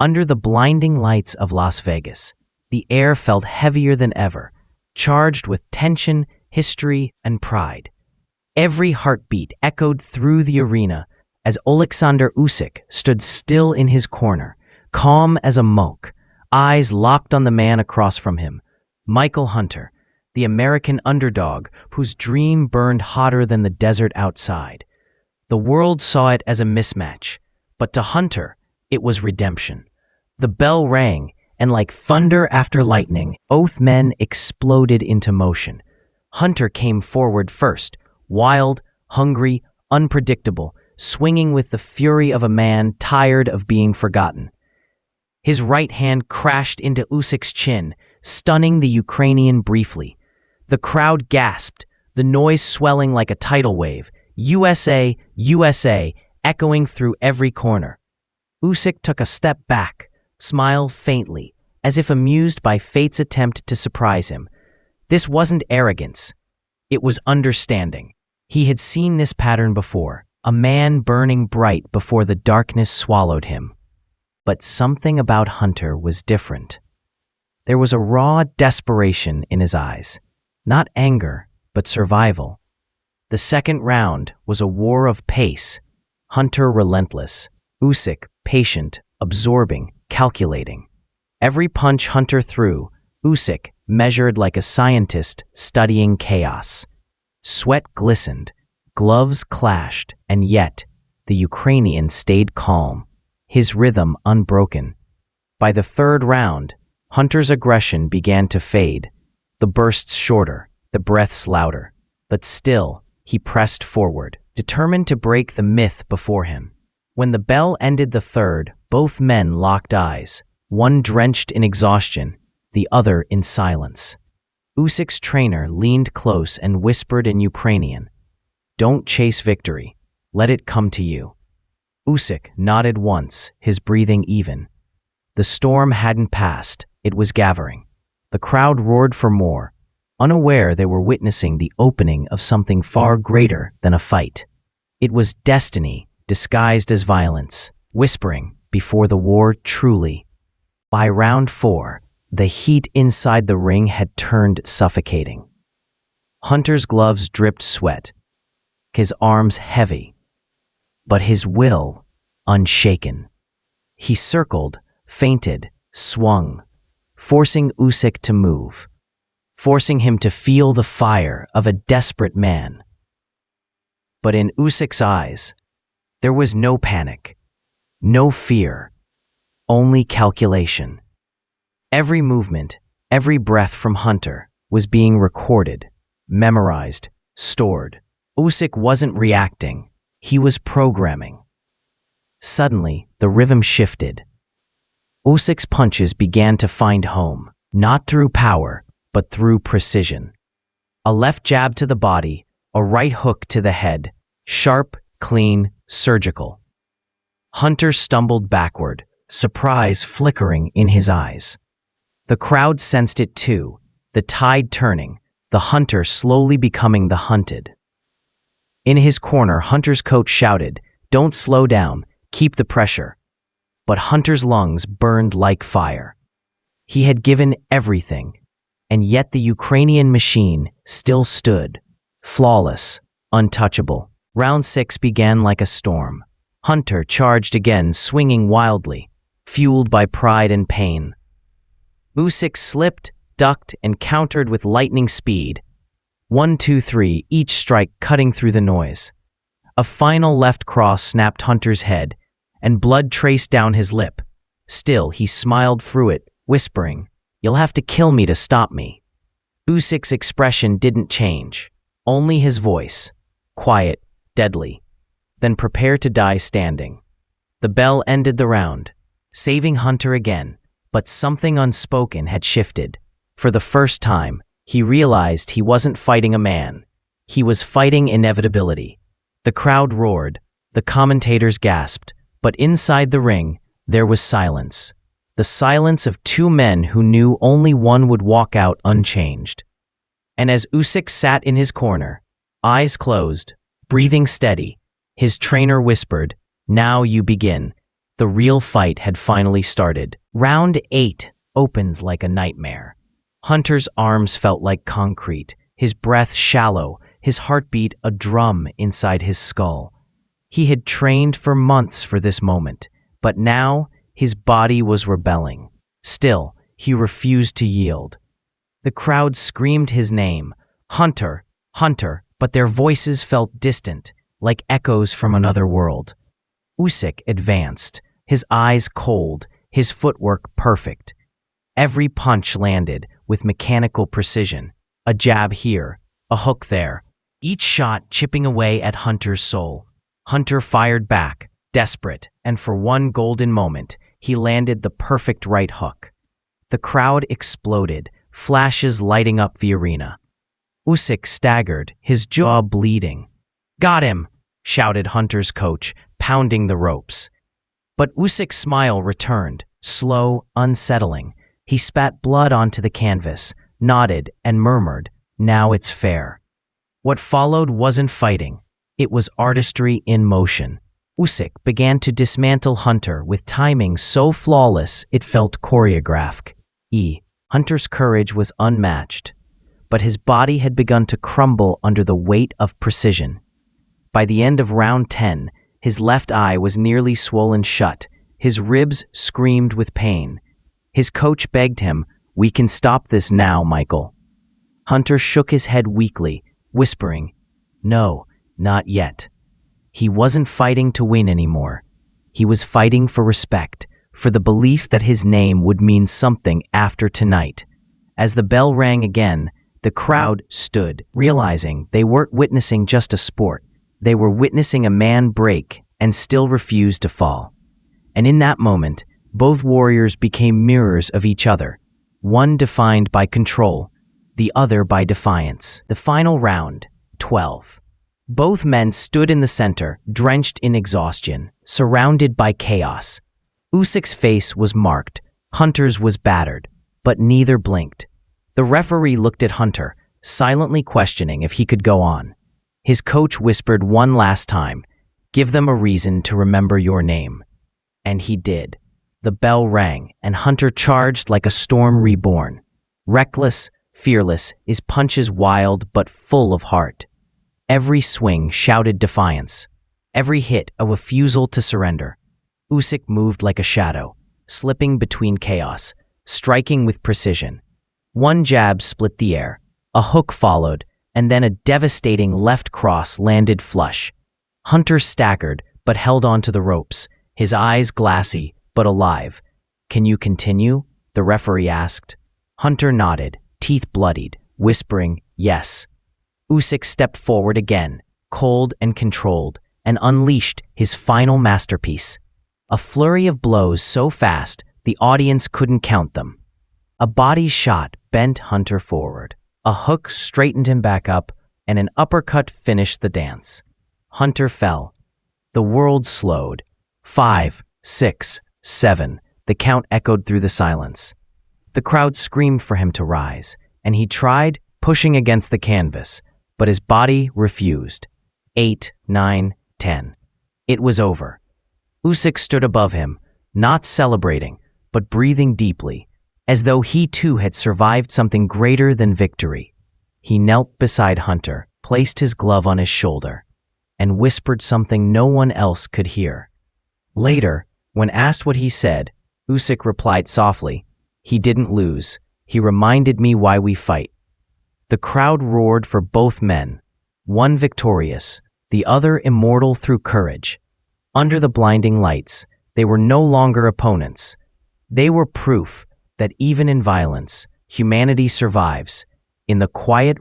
Under the blinding lights of Las Vegas, the air felt heavier than ever, charged with tension, history, and pride. Every heartbeat echoed through the arena as Oleksandr Usyk stood still in his corner, calm as a monk, eyes locked on the man across from him, Michael Hunter, the American underdog whose dream burned hotter than the desert outside. The world saw it as a mismatch, but to Hunter, it was redemption. The bell rang, and like thunder after lightning, both men exploded into motion. Hunter came forward first, wild, hungry, unpredictable, swinging with the fury of a man tired of being forgotten. His right hand crashed into Usyk's chin, stunning the Ukrainian briefly. The crowd gasped, the noise swelling like a tidal wave, USA, USA, echoing through every corner. Usyk took a step back, smiled faintly, as if amused by fate's attempt to surprise him. This wasn't arrogance. It was understanding. He had seen this pattern before, a man burning bright before the darkness swallowed him. But something about Hunter was different. There was a raw desperation in his eyes. Not anger, but survival. The second round was a war of pace. Hunter relentless, Usyk patient, absorbing, calculating. Every punch Hunter threw, Usyk measured like a scientist studying chaos. Sweat glistened, gloves clashed, and yet the Ukrainian stayed calm, his rhythm unbroken. By the third round, Hunter's aggression began to fade, the bursts shorter, the breaths louder. But still, he pressed forward, determined to break the myth before him. When the bell ended the third, both men locked eyes, one drenched in exhaustion, the other in silence. Usyk's trainer leaned close and whispered in Ukrainian, "Don't chase victory. Let it come to you." Usyk nodded once, his breathing even. The storm hadn't passed, it was gathering. The crowd roared for more, unaware they were witnessing the opening of something far greater than a fight. It was destiny disguised as violence, whispering before the war truly. By round 4, the heat inside the ring had turned suffocating. Hunter's gloves dripped sweat, his arms heavy, but his will unshaken. He circled, feinted, swung, forcing Usyk to move, forcing him to feel the fire of a desperate man. But in Usyk's eyes, there was no panic, no fear, only calculation. Every movement, every breath from Hunter was being recorded, memorized, stored. Usyk wasn't reacting, he was programming. Suddenly, the rhythm shifted. Usyk's punches began to find home, not through power, but through precision. A left jab to the body, a right hook to the head, sharp, clean, surgical. Hunter stumbled backward, surprise flickering in his eyes. The crowd sensed it too, the tide turning, the hunter slowly becoming the hunted. In his corner, Hunter's coach shouted, "Don't slow down, keep the pressure." But Hunter's lungs burned like fire. He had given everything, and yet the Ukrainian machine still stood, flawless, untouchable. Round 6 began like a storm. Hunter charged again, swinging wildly, fueled by pride and pain. Usyk slipped, ducked, and countered with lightning speed. 1, 2, 3, each strike cutting through the noise. A final left cross snapped Hunter's head, and blood traced down his lip. Still, he smiled through it, whispering, "You'll have to kill me to stop me." Usyk's expression didn't change, only his voice, quiet, deadly. "Then prepare to die standing." The bell ended the round, saving Hunter again, but something unspoken had shifted. For the first time, he realized he wasn't fighting a man. He was fighting inevitability. The crowd roared, the commentators gasped, but inside the ring, there was silence. The silence of two men who knew only one would walk out unchanged. And as Usyk sat in his corner, eyes closed, breathing steady, his trainer whispered, "Now you begin." The real fight had finally started. Round 8 opened like a nightmare. Hunter's arms felt like concrete, his breath shallow, his heartbeat a drum inside his skull. He had trained for months for this moment, but now his body was rebelling. Still, he refused to yield. The crowd screamed his name, Hunter, Hunter, but their voices felt distant, like echoes from another world. Usyk advanced, his eyes cold, his footwork perfect. Every punch landed with mechanical precision, a jab here, a hook there, each shot chipping away at Hunter's soul. Hunter fired back, desperate, and for one golden moment, he landed the perfect right hook. The crowd exploded, flashes lighting up the arena. Usyk staggered, his jaw bleeding. "Got him!" shouted Hunter's coach, pounding the ropes. But Usyk's smile returned, slow, unsettling. He spat blood onto the canvas, nodded, and murmured, "Now it's fair." What followed wasn't fighting. It was artistry in motion. Usyk began to dismantle Hunter with timing so flawless it felt choreographed. Hunter's courage was unmatched, but his body had begun to crumble under the weight of precision. By the end of round 10, his left eye was nearly swollen shut. His ribs screamed with pain. His coach begged him, "We can stop this now, Michael." Hunter shook his head weakly, whispering, "No, not yet." He wasn't fighting to win anymore. He was fighting for respect, for the belief that his name would mean something after tonight. As the bell rang again, the crowd stood, realizing they weren't witnessing just a sport. They were witnessing a man break and still refuse to fall. And in that moment, both warriors became mirrors of each other, one defined by control, the other by defiance. The final round, 12. Both men stood in the center, drenched in exhaustion, surrounded by chaos. Usyk's face was marked, Hunter's was battered, but neither blinked. The referee looked at Hunter, silently questioning if he could go on. His coach whispered one last time, "Give them a reason to remember your name." And he did. The bell rang, and Hunter charged like a storm reborn. Reckless, fearless, his punches wild but full of heart. Every swing shouted defiance, every hit a refusal to surrender. Usyk moved like a shadow, slipping between chaos, striking with precision. One jab split the air, a hook followed, and then a devastating left cross landed flush. Hunter staggered but held on to the ropes, his eyes glassy but alive. "Can you continue?" the referee asked. Hunter nodded, teeth bloodied, whispering, "Yes." Usyk stepped forward again, cold and controlled, and unleashed his final masterpiece. A flurry of blows so fast the audience couldn't count them. A body shot bent Hunter forward. A hook straightened him back up, and an uppercut finished the dance. Hunter fell. The world slowed. 5, 6, 7. The count echoed through the silence. The crowd screamed for him to rise, and he tried, pushing against the canvas, but his body refused. 8, 9, 10. It was over. Usyk stood above him, not celebrating, but breathing deeply, as though he too had survived something greater than victory. He knelt beside Hunter, placed his glove on his shoulder, and whispered something no one else could hear. Later, when asked what he said, Usyk replied softly, "He didn't lose. He reminded me why we fight." The crowd roared for both men, one victorious, the other immortal through courage. Under the blinding lights, they were no longer opponents. They were proof that even in violence, humanity survives. In the quiet